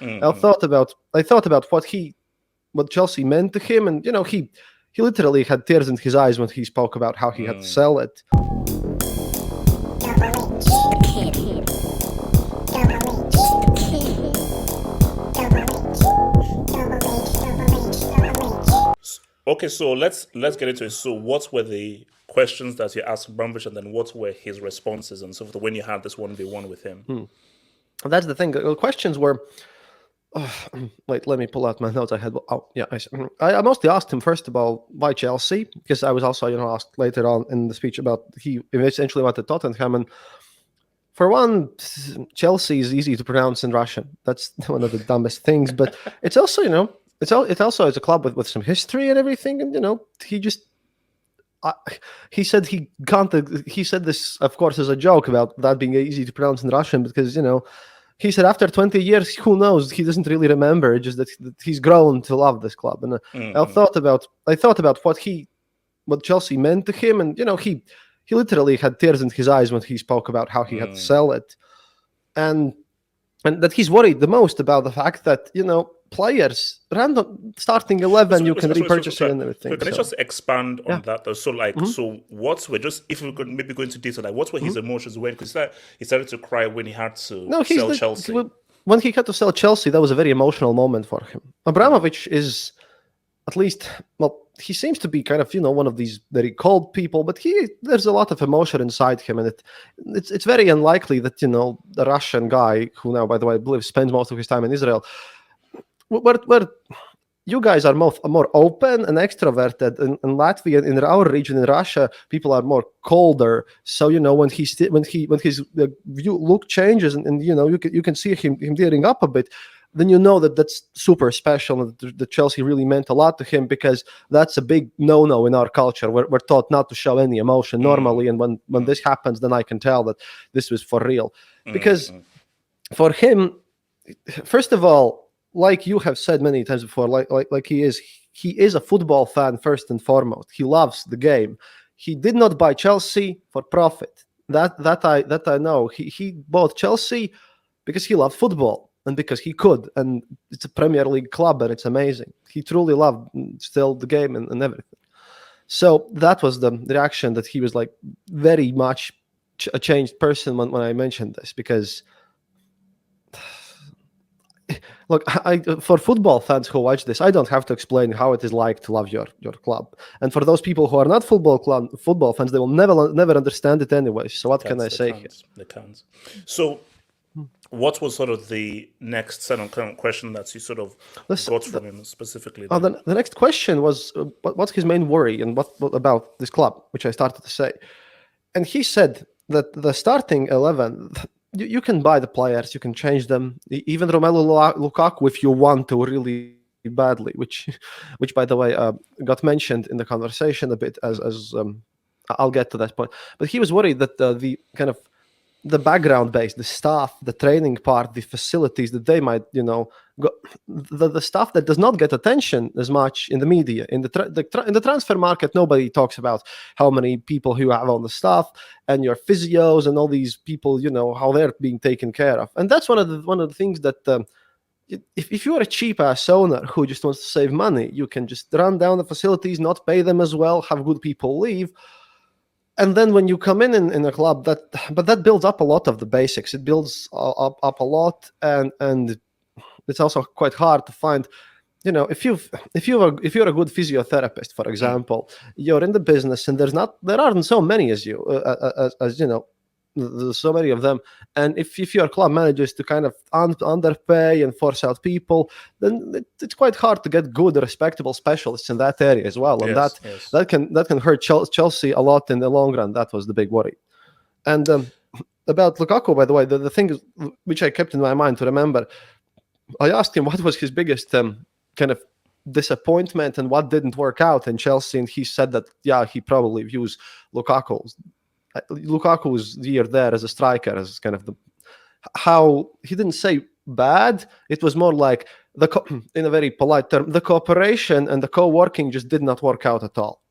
I thought about what Chelsea meant to him, and he literally had tears in his eyes when he spoke about how he had to sell it. Okay, so let's get into it. So, what were the questions that you asked Abramovich, and then what were his responses and so forth when you had this 1v1 with him? That's the thing. The questions were. Wait, let me pull out my notes. I had. Oh, yeah. I mostly asked him first about why Chelsea, because I was also asked later on in the speech about he essentially wanted Tottenham, and for one, Chelsea is easy to pronounce in Russian. That's one of the dumbest things, but it's also it also is a club with some history and everything, and he just. He said he can't. He said this, of course, as a joke about that being easy to pronounce in Russian, because he said after 20 years, who knows? He doesn't really remember. Just that he's grown to love this club. And I thought about what Chelsea meant to him, and he literally had tears in his eyes when he spoke about how he had to sell it, and that he's worried the most about the fact that players random starting 11 you can repurchase it and everything. Can I just expand on that though? So so what were just, if we could maybe go into detail, like what were his emotions when, because he started to cry when he had to sell Chelsea. When he had to sell Chelsea, that was a very emotional moment for him. Abramovich is at least, he seems to be kind of one of these very cold people, but there's a lot of emotion inside him, and it's very unlikely that the Russian guy, who now, by the way, I believe spends most of his time in Israel, where you guys are more open and extroverted. In Latvia, in our region, in Russia, people are more colder. So when his look changes, and you can see him tearing up a bit, then that's super special, and the Chelsea really meant a lot to him, because that's a big no-no in our culture. We're taught not to show any emotion normally, and when this happens, then I can tell that this was for real. Because for him, first of all, like you have said many times before, like he is a football fan first and foremost. He loves the game. He did not buy Chelsea for profit. That I know. He bought Chelsea because he loved football and because he could, and it's a Premier League club and it's amazing. He truly loved still the game and everything. So that was the reaction, that he was like very much a changed person when I mentioned this, because. Look, for football fans who watch this, I don't have to explain how it is like to love your club. And for those people who are not football fans, they will never understand it anyway. So what can I say here? They can't. So what was sort of the next set of question that you sort of got from him specifically? The next question was, what's his main worry, and what about this club, which I started to say. And he said that the starting 11... You can buy the players, you can change them, even Romelu Lukaku if you want to really badly, which by the way got mentioned in the conversation a bit, as I'll get to that point. But he was worried that the kind of the background base, the staff, the training part, the facilities, that they might the stuff that does not get attention as much in the media, in the transfer market. Nobody talks about how many people you have on the staff and your physios and all these people, how they're being taken care of. And that's one of the things that if you're a cheap ass owner who just wants to save money, you can just run down the facilities, not pay them as well, have good people leave. And then when you come in a club, that builds up a lot of the basics. It builds up a lot, and it's also quite hard to find. If you're a good physiotherapist, for example, you're in the business, and there aren't so many as you, there's so many of them. And if your club manages to kind of underpay and force out people, then it's quite hard to get good, respectable specialists in that area as well. And that can hurt Chelsea a lot in the long run. That was the big worry. And about Lukaku, by the way, the thing which I kept in my mind to remember, I asked him what was his biggest kind of disappointment and what didn't work out in Chelsea, and he said that he probably views Lukaku's year there as a striker as kind of how he didn't say bad. It was more like in a very polite term, the cooperation and the co-working just did not work out at all.